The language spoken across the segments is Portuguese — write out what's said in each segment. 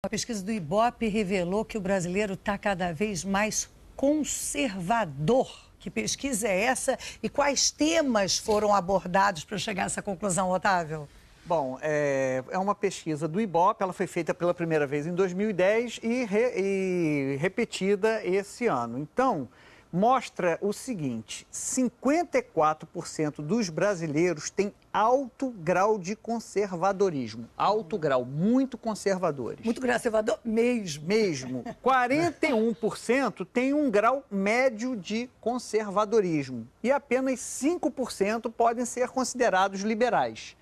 A pesquisa do Ibope revelou que o brasileiro está cada vez mais conservador. Que pesquisa é essa e quais temas foram abordados para chegar a essa conclusão, Otávio? Bom, é uma pesquisa do Ibope, ela foi feita pela primeira vez em 2010 e repetida esse ano. Então, mostra o seguinte, 54% dos brasileiros têm alto grau de conservadorismo. Alto grau, muito conservadores. Muito conservador mesmo. Mesmo. 41% tem um grau médio de conservadorismo. E apenas 5% podem ser considerados liberais.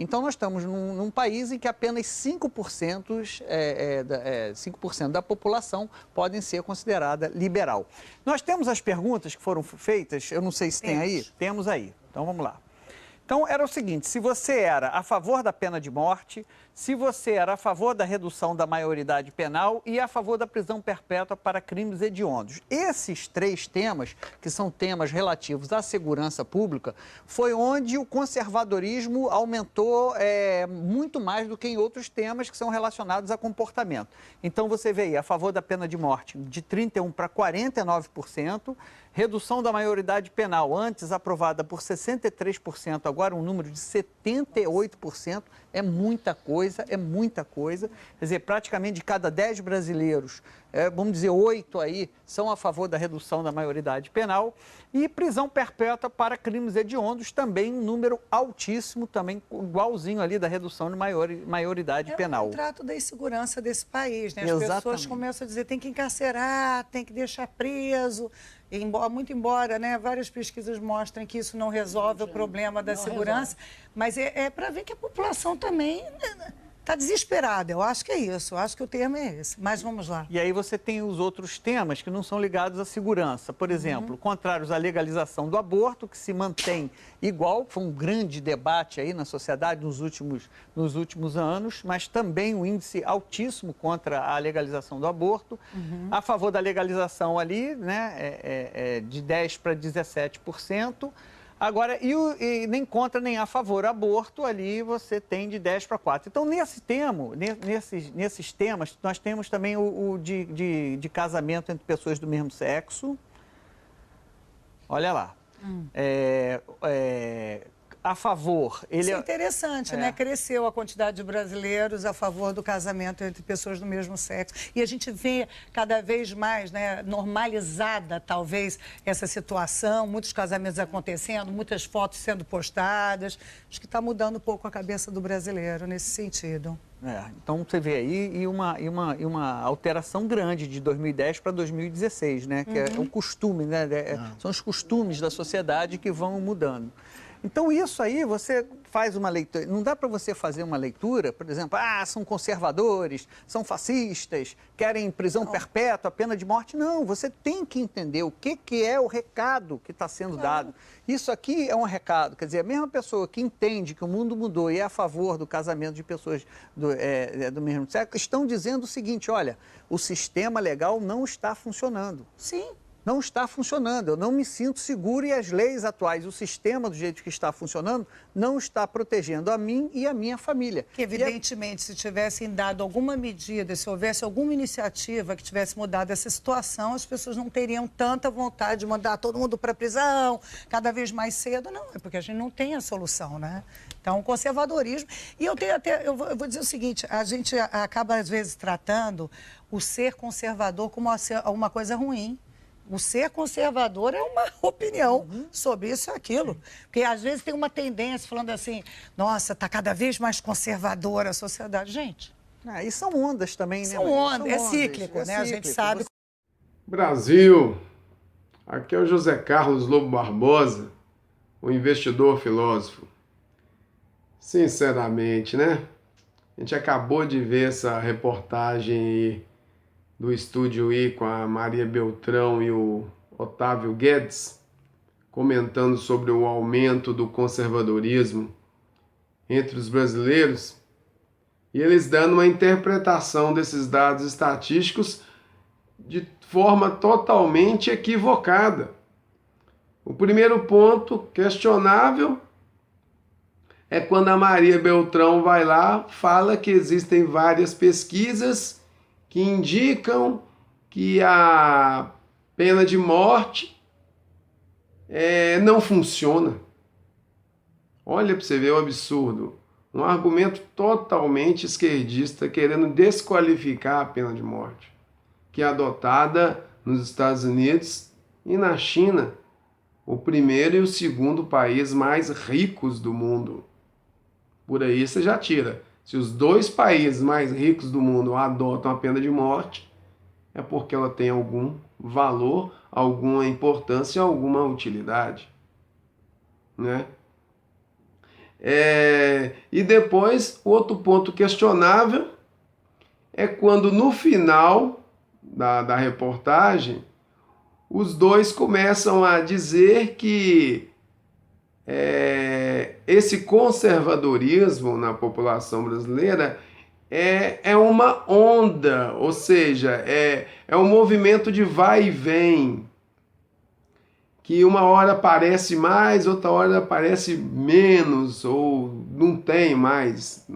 Então, nós estamos num país em que apenas 5% da população podem ser considerada liberal. Nós temos as perguntas que foram feitas, eu não sei se tem aí. Temos aí. Então, vamos lá. Então, era o seguinte, se você era a favor da pena de morte, se você era a favor da redução da maioridade penal e a favor da prisão perpétua para crimes hediondos. Esses três temas, que são temas relativos à segurança pública, foi onde o conservadorismo aumentou muito mais do que em outros temas que são relacionados a comportamento. Então, você vê aí, a favor da pena de morte, de 31% para 49%, redução da maioridade penal, antes aprovada por 63%, agora um número de 78%, é muita coisa, é muita coisa. Quer dizer, praticamente de cada 10 brasileiros, vamos dizer, 8 aí são a favor da redução da maioridade penal. E prisão perpétua para crimes hediondos, também um número altíssimo, também igualzinho ali da redução de maioridade penal. É o retrato da insegurança desse país, né? As Exatamente. pessoas começam a dizer tem que encarcerar, tem que deixar preso. Muito embora, né, várias pesquisas mostrem que isso não resolve o problema da segurança, mas é para ver que a população também está desesperada. Eu acho que é isso, eu acho que o termo é esse. Mas vamos lá. E aí você tem os outros temas que não são ligados à segurança. Por exemplo, contrários à legalização do aborto, que se mantém igual, foi um grande debate aí na sociedade nos últimos anos, mas também um índice altíssimo contra a legalização do aborto. A favor da legalização ali, né, de 10% para 17%. Agora, e nem contra nem a favor aborto, ali você tem de 10 para 4. Então, nesses temas, nós temos também o de casamento entre pessoas do mesmo sexo. Olha lá. A favor... Isso é interessante, né? Cresceu a quantidade de brasileiros a favor do casamento entre pessoas do mesmo sexo. E a gente vê cada vez mais, né, normalizada, talvez, essa situação, muitos casamentos acontecendo, muitas fotos sendo postadas. Acho que está mudando um pouco a cabeça do brasileiro nesse sentido. Então, você vê aí uma alteração grande de 2010 para 2016, né? Que é o costume, né? São os costumes da sociedade que vão mudando. Então, isso aí, você faz uma leitura... Não dá para você fazer uma leitura, por exemplo, são conservadores, são fascistas, querem prisão perpétua, pena de morte. Não, você tem que entender o que é o recado que está sendo dado. Isso aqui é um recado, quer dizer, a mesma pessoa que entende que o mundo mudou e é a favor do casamento de pessoas do mesmo sexo, estão dizendo o seguinte, olha, o sistema legal não está funcionando. Sim. Não está funcionando, eu não me sinto seguro e as leis atuais, o sistema do jeito que está funcionando, não está protegendo a mim e a minha família. Que, evidentemente, se tivessem dado alguma medida, se houvesse alguma iniciativa que tivesse mudado essa situação, as pessoas não teriam tanta vontade de mandar todo mundo para a prisão cada vez mais cedo. Não, é porque a gente não tem a solução, né? Então, conservadorismo. E eu vou dizer o seguinte, a gente acaba, às vezes, tratando o ser conservador como uma coisa ruim. O ser conservador é uma opinião sobre isso e aquilo. Porque, às vezes, tem uma tendência falando assim, nossa, está cada vez mais conservadora a sociedade. Gente... E são ondas também, né? São ondas, é cíclico, né? A gente sabe... Brasil, aqui é o José Carlos Lobo Barbosa, o investidor filósofo. Sinceramente, né? A gente acabou de ver essa reportagem aí do Estúdio I com a Maria Beltrão e o Otávio Guedes, comentando sobre o aumento do conservadorismo entre os brasileiros, e eles dando uma interpretação desses dados estatísticos de forma totalmente equivocada. O primeiro ponto questionável é quando a Maria Beltrão vai lá, fala que existem várias pesquisas que indicam que a pena de morte não funciona. Olha para você ver o absurdo. Um argumento totalmente esquerdista querendo desqualificar a pena de morte, que é adotada nos Estados Unidos e na China, o primeiro e o segundo país mais ricos do mundo. Por aí você já tira. Se os dois países mais ricos do mundo adotam a pena de morte, é porque ela tem algum valor, alguma importância, alguma utilidade, né? E depois, outro ponto questionável é quando no final da reportagem, os dois começam a dizer que esse conservadorismo na população brasileira é uma onda, ou seja, é um movimento de vai e vem, que uma hora aparece mais, outra hora aparece menos, ou não tem mais,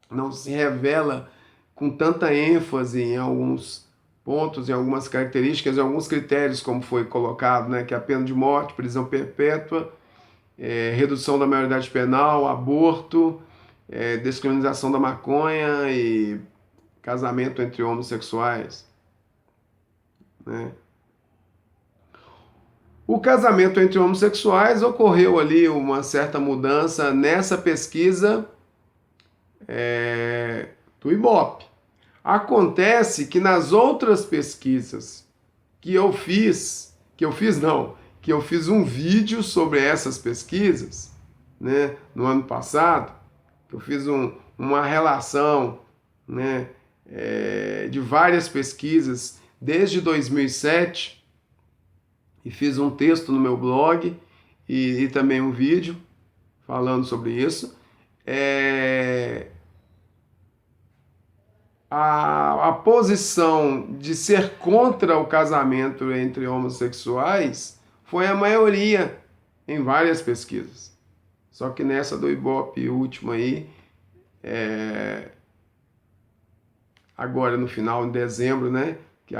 não se revela com tanta ênfase em alguns pontos, em algumas características, em alguns critérios, como foi colocado, né, que é a pena de morte, prisão perpétua, redução da maioridade penal, aborto, descriminalização da maconha e casamento entre homossexuais, né? O casamento entre homossexuais ocorreu ali uma certa mudança nessa pesquisa do Ibope. Acontece que nas outras pesquisas que eu fiz um vídeo sobre essas pesquisas, né, no ano passado, eu fiz uma relação, né, de várias pesquisas desde 2007, e fiz um texto no meu blog e também um vídeo falando sobre isso. A posição de ser contra o casamento entre homossexuais foi a maioria em várias pesquisas. Só que nessa do Ibope última aí, agora no final de dezembro, né, que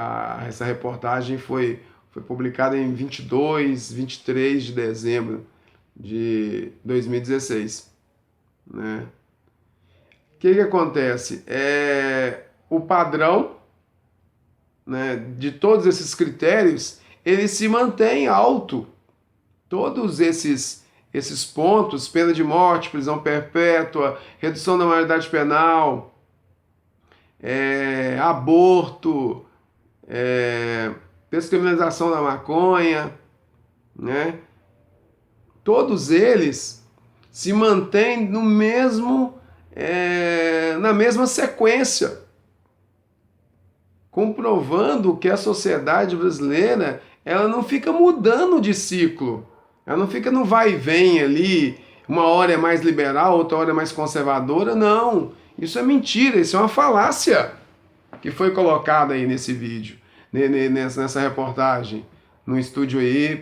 essa reportagem foi publicada em 22, 23 de dezembro de 2016, né? O que acontece? O padrão, né, de todos esses critérios, ele se mantém alto. Todos esses pontos, pena de morte, prisão perpétua, redução da maioridade penal, aborto, descriminalização da maconha, né? Todos eles se mantêm no mesmo, na mesma sequência, comprovando que a sociedade brasileira ela não fica mudando de ciclo, ela não fica no vai e vem ali, uma hora é mais liberal, outra hora é mais conservadora, não. Isso é mentira, isso é uma falácia que foi colocada aí nesse vídeo, nessa reportagem, no estúdio aí,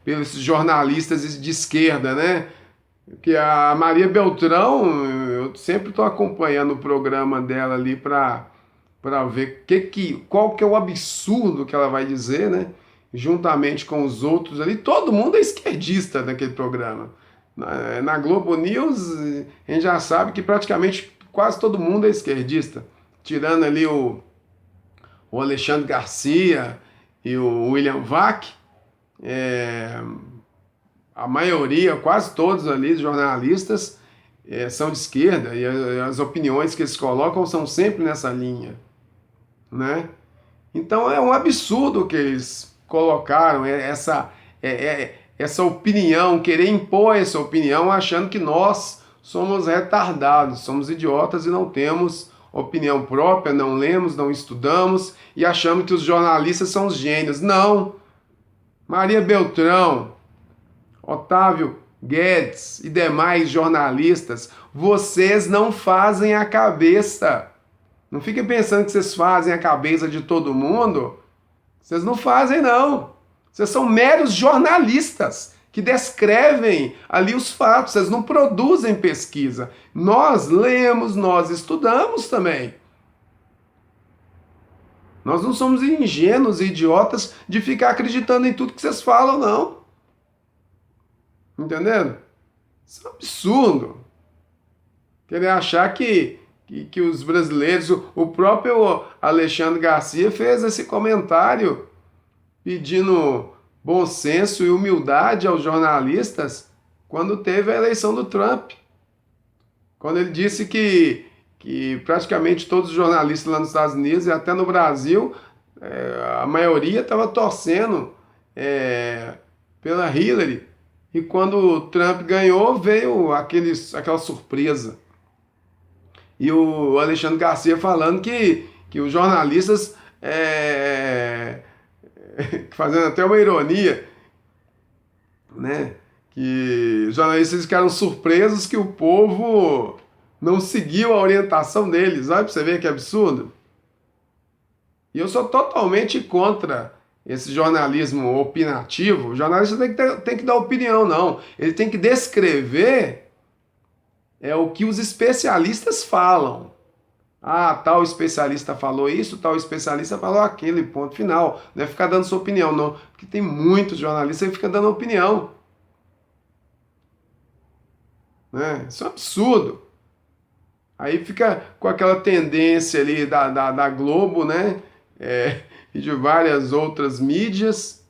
pelos jornalistas de esquerda, né? Que a Maria Beltrão, eu sempre estou acompanhando o programa dela ali para ver qual que é o absurdo que ela vai dizer, né? Juntamente com os outros ali, todo mundo é esquerdista naquele programa. Na Globo News, a gente já sabe que praticamente quase todo mundo é esquerdista, tirando ali o Alexandre Garcia e o William Vac, a maioria, quase todos ali, jornalistas, são de esquerda, e as opiniões que eles colocam são sempre nessa linha, né? Então é um absurdo que eles colocaram essa opinião, querer impor essa opinião, achando que nós somos retardados, somos idiotas e não temos opinião própria, não lemos, não estudamos e achamos que os jornalistas são os gênios. Não! Maria Beltrão, Otávio Guedes e demais jornalistas, vocês não fazem a cabeça. Não fiquem pensando que vocês fazem a cabeça de todo mundo. Vocês não fazem, não. Vocês são meros jornalistas que descrevem ali os fatos. Vocês não produzem pesquisa. Nós lemos, nós estudamos também. Nós não somos ingênuos e idiotas de ficar acreditando em tudo que vocês falam, não. Entendendo? Isso é um absurdo. Querer achar que os brasileiros... O próprio Alexandre Garcia fez esse comentário pedindo bom senso e humildade aos jornalistas quando teve a eleição do Trump. Quando ele disse que praticamente todos os jornalistas lá nos Estados Unidos e até no Brasil, a maioria estava torcendo pela Hillary. E quando o Trump ganhou, veio aquela surpresa. E o Alexandre Garcia falando que os jornalistas, fazendo até uma ironia, né? Que os jornalistas ficaram surpresos que o povo não seguiu a orientação deles. Olha para você ver que absurdo. E eu sou totalmente contra esse jornalismo opinativo. O jornalista tem que dar opinião, não. Ele tem que descrever o que os especialistas falam. Ah, tal especialista falou isso, tal especialista falou aquilo, e ponto final. Não é ficar dando sua opinião, não. Porque tem muitos jornalistas que ficam dando opinião. Né? Isso é um absurdo. Aí fica com aquela tendência ali da Globo, né? E de várias outras mídias,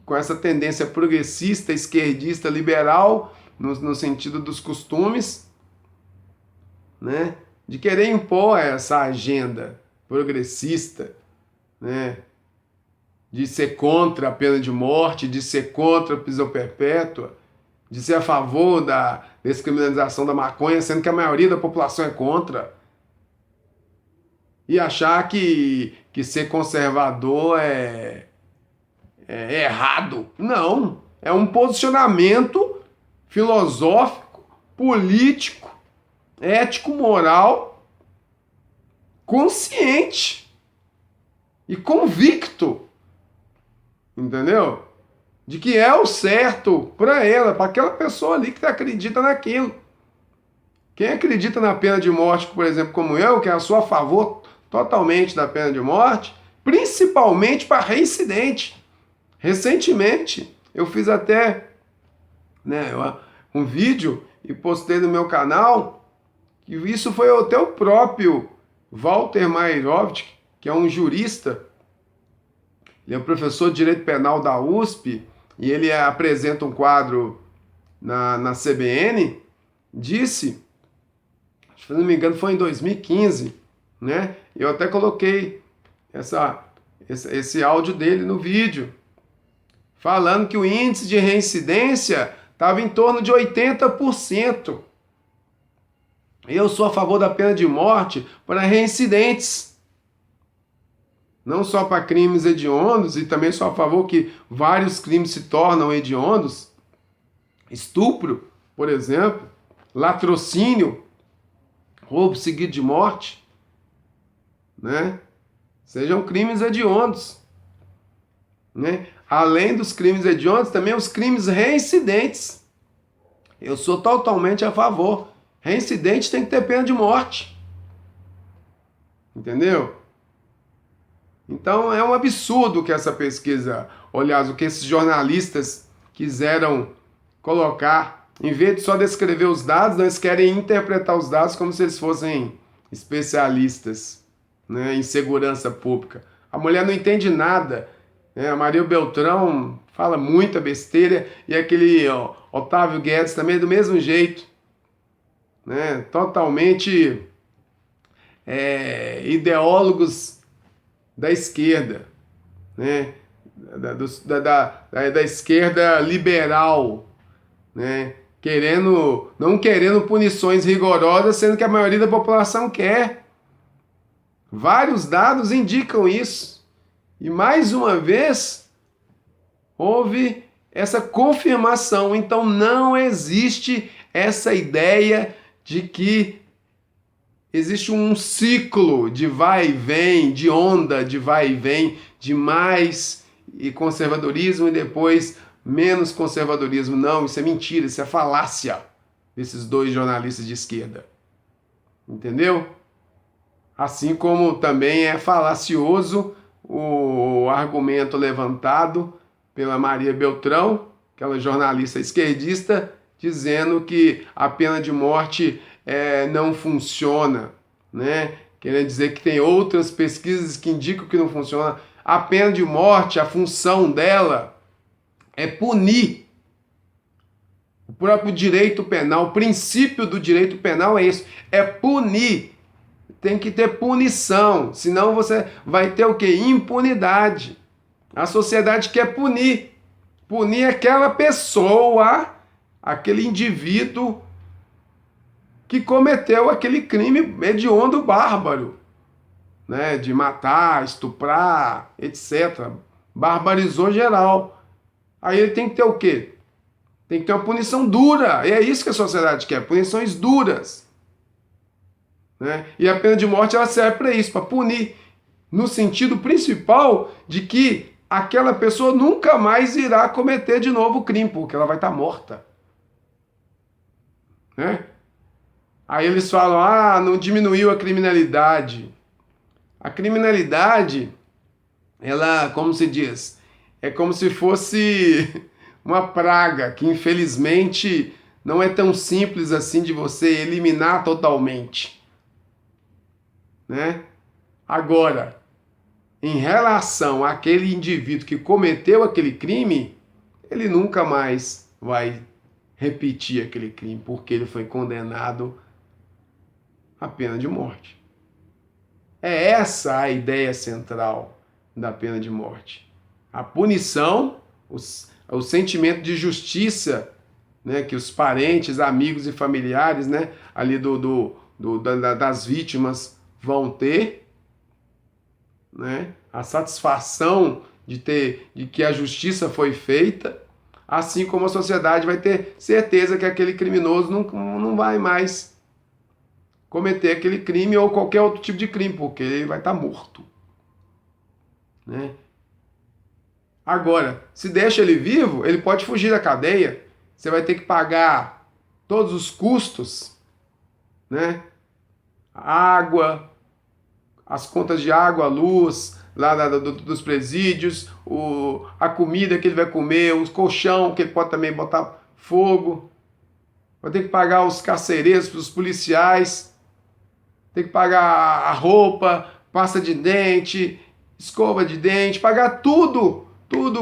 com essa tendência progressista, esquerdista, liberal, no sentido dos costumes, né? De querer impor essa agenda progressista, né? De ser contra a pena de morte, de ser contra a prisão perpétua, de ser a favor da descriminalização da maconha, sendo que a maioria da população é contra. E achar que ser conservador é errado. Não. É um posicionamento filosófico, político, ético, moral, consciente e convicto. Entendeu? De que é o certo para ela, para aquela pessoa ali que acredita naquilo. Quem acredita na pena de morte, por exemplo, como eu, que sou a favor totalmente da pena de morte, principalmente para reincidente. Recentemente, eu fiz até um vídeo e postei no meu canal, que isso foi até o próprio Walter Mairovich, que é um jurista, ele é um professor de Direito Penal da USP, e ele apresenta um quadro na CBN, disse, se não me engano foi em 2015, né? Eu até coloquei esse áudio dele no vídeo, falando que o índice de reincidência estava em torno de 80%. Eu sou a favor da pena de morte para reincidentes. Não só para crimes hediondos, e também sou a favor que vários crimes se tornam hediondos. Estupro, por exemplo, latrocínio, roubo seguido de morte, né? Sejam crimes hediondos, né? Além dos crimes hediondos, também os crimes reincidentes. Eu sou totalmente a favor. Reincidente tem que ter pena de morte. Entendeu? Então é um absurdo que essa pesquisa, aliás, o que esses jornalistas quiseram colocar, em vez de só descrever os dados, eles querem interpretar os dados como se eles fossem especialistas, né, em segurança pública. A mulher não entende nada, né? A Maria Beltrão fala muita besteira e aquele Otávio Guedes também é do mesmo jeito, né? Totalmente ideólogos da esquerda, né? Da esquerda liberal, né? Não querendo punições rigorosas, sendo que a maioria da população quer. Vários dados indicam isso. E mais uma vez, houve essa confirmação. Então não existe essa ideia de que existe um ciclo de vai e vem, de onda de vai e vem, de mais e conservadorismo e depois menos conservadorismo. Não, isso é mentira, isso é falácia desses dois jornalistas de esquerda. Entendeu? Assim como também é falacioso o argumento levantado pela Maria Beltrão, aquela jornalista esquerdista, dizendo que a pena de morte não funciona, né? Querendo dizer que tem outras pesquisas que indicam que não funciona. A pena de morte, a função dela é punir. O próprio direito penal, o princípio do direito penal é isso, é punir. Tem que ter punição, senão você vai ter o quê? Impunidade. A sociedade quer punir. Punir aquela pessoa, aquele indivíduo que cometeu aquele crime hediondo bárbaro, né? De matar, estuprar, etc. Barbarizou geral. Aí ele tem que ter o quê? Tem que ter uma punição dura. E é isso que a sociedade quer, punições duras. Né? E a pena de morte ela serve para isso, para punir, no sentido principal de que aquela pessoa nunca mais irá cometer de novo o crime, porque ela vai estar morta. Né? Aí eles falam, não diminuiu a criminalidade. A criminalidade, ela, como se diz, é como se fosse uma praga que infelizmente não é tão simples assim de você eliminar totalmente. Né? Agora, em relação àquele indivíduo que cometeu aquele crime, ele nunca mais vai repetir aquele crime, porque ele foi condenado à pena de morte. É essa a ideia central da pena de morte. A punição, o sentimento de justiça, né, que os parentes, amigos e familiares, né, ali das vítimas vão ter, né, a satisfação de que a justiça foi feita, assim como a sociedade vai ter certeza que aquele criminoso não vai mais cometer aquele crime ou qualquer outro tipo de crime, porque ele vai estar morto. Né? Agora, se deixa ele vivo, ele pode fugir da cadeia, você vai ter que pagar todos os custos, né? Água, as contas de água, luz, lá dos presídios, a comida que ele vai comer, o colchão que ele pode também botar fogo. Vai ter que pagar os carcereiros, os policiais, tem que pagar a roupa, pasta de dente, escova de dente, pagar tudo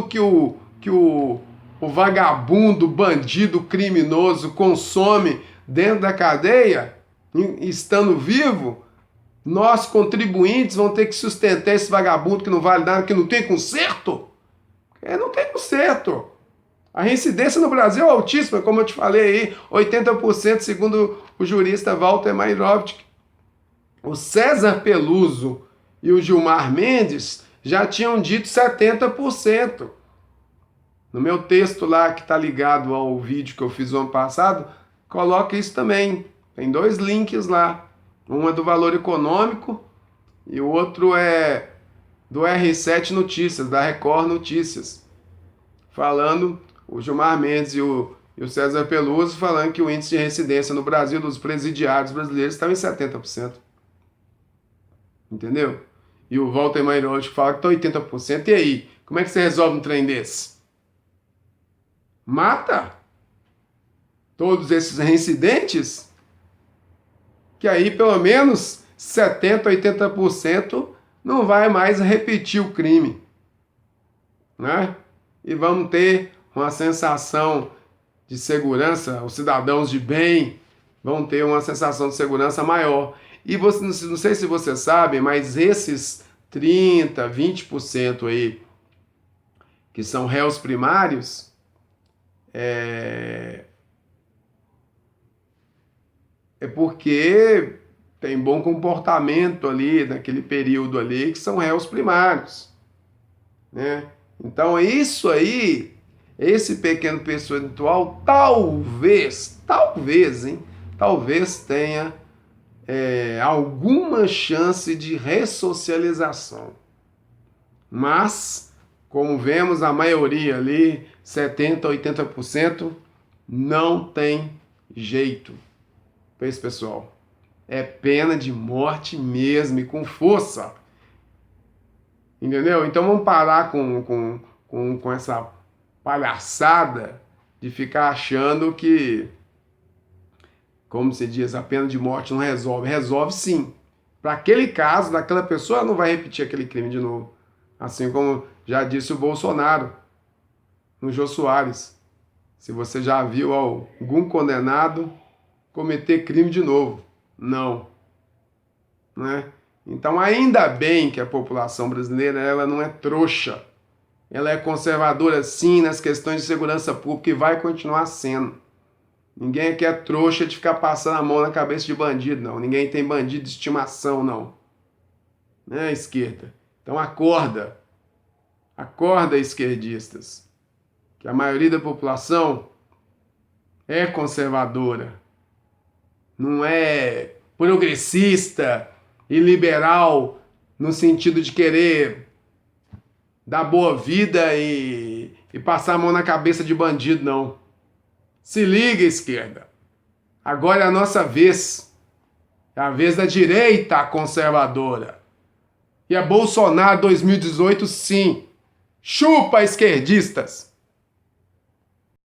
que o vagabundo, bandido, criminoso consome dentro da cadeia, estando vivo. Nós, contribuintes, vamos ter que sustentar esse vagabundo que não vale nada, que não tem conserto. Não tem conserto. A reincidência no Brasil é altíssima, como eu te falei aí, 80% segundo o jurista Walter Mairovich. O César Peluso e o Gilmar Mendes já tinham dito 70%. No meu texto lá, que está ligado ao vídeo que eu fiz no ano passado, coloca isso também. Tem 2 links lá. Um é do Valor Econômico e o outro é do R7 Notícias, da Record Notícias. Falando, o Gilmar Mendes e o César Peluso falando que o índice de reincidência no Brasil dos presidiários brasileiros estava em 70%. Entendeu? E o Walter Mairovich fala que está 80%. E aí? Como é que você resolve um trem desse? Mata todos esses reincidentes? Que aí pelo menos 70%, 80% não vai mais repetir o crime. Né? E vamos ter uma sensação de segurança, os cidadãos de bem vão ter uma sensação de segurança maior. E você, não sei se você sabe, mas esses 30%, 20% aí, que são réus primários, é porque tem bom comportamento ali, naquele período ali, que são réus primários. Né? Então isso aí, esse pequeno percentual, talvez tenha alguma chance de ressocialização. Mas, como vemos, a maioria ali, 70%, 80%, não tem jeito. Para esse pessoal. é pena de morte mesmo e com força. Entendeu? Então vamos parar com essa palhaçada de ficar achando que, como se diz, a pena de morte não resolve. Resolve sim. Para aquele caso, daquela pessoa, ela não vai repetir aquele crime de novo. Assim como já disse o Bolsonaro no Jô Soares. Se você já viu algum condenado cometer crime de novo. Não. Né? Então, ainda bem que a população brasileira ela não é trouxa. Ela é conservadora, sim, nas questões de segurança pública e vai continuar sendo. Ninguém aqui é trouxa de ficar passando a mão na cabeça de bandido, não. Ninguém tem bandido de estimação, não. Né, esquerda? Então, acorda. Acorda, esquerdistas. Que a maioria da população é conservadora. Não é progressista e liberal no sentido de querer dar boa vida e passar a mão na cabeça de bandido, não. Se liga, esquerda. Agora é a nossa vez. É a vez da direita conservadora. E é Bolsonaro 2018, sim. Chupa, esquerdistas!